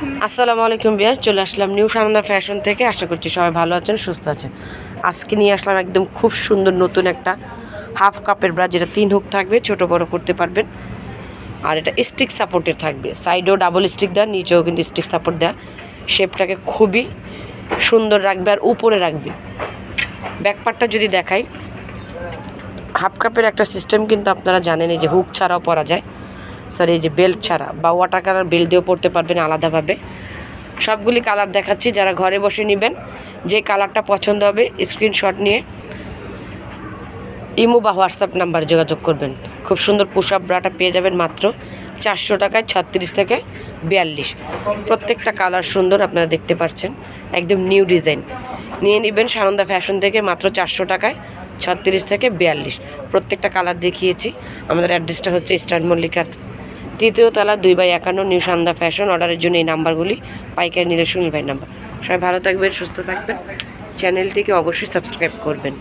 আসসালামু আলাইকুম বিয়াস, চলে আসলাম নিউ সানন্দা ফ্যাশন থেকে। আশা করছি সবাই ভালো আছেন, সুস্থ আছেন। আজকে নিয়ে আসলাম একদম খুব সুন্দর নতুন একটা হাফ কাপের ব্রা, যেটা 3 হুক থাকবে, ছোট বড় করতে পারবেন। আর এটা স্টিক সাপোর্টের থাকবে, সাইডেও ডাবল স্টিক দেওয়া, নিচেও কিন্তু স্টিক সাপোর্ট দেওয়া। শেপটাকে খুবই সুন্দর রাখবে আর উপরে রাখবে। ব্যাকপার্টটা যদি দেখাই, হাফ কাপের একটা সিস্টেম কিন্তু আপনারা জানেন, এই যে হুক ছাড়াও পরা যায়, সরি এই যে বেল্ট ছাড়া বা ওয়াটার কালার বেল্ট দিয়েও পরতে পারবেন আলাদাভাবে। সবগুলি কালার দেখাচ্ছি, যারা ঘরে বসে নেবেন যে কালারটা পছন্দ হবে স্ক্রিনশট নিয়ে ইমো বা হোয়াটসঅ্যাপ নাম্বারে যোগাযোগ করবেন। খুব সুন্দর পুশ আপ ব্রাটা পেয়ে যাবেন মাত্র 400 টাকায়, 36 থেকে 42। প্রত্যেকটা কালার সুন্দর, আপনারা দেখতে পাচ্ছেন, একদম নিউ ডিজাইন। নিয়ে নেবেন সানন্দা ফ্যাশন থেকে মাত্র 400 টাকায়, 36 থেকে 42। প্রত্যেকটা কালার দেখিয়েছি। আমাদের অ্যাড্রেসটা হচ্ছে স্টার মল্লিকার 3য় তলা 2/51 নিউ সানন্দা ফ্যাশন। অর্ডারের জন্য এই নাম্বারগুলি, পাইকারি নিলে সুনীল ভাই নাম্বার। সবাই ভালো থাকবেন, সুস্থ থাকবেন, চ্যানেলটিকে অবশ্যই সাবস্ক্রাইব করবেন।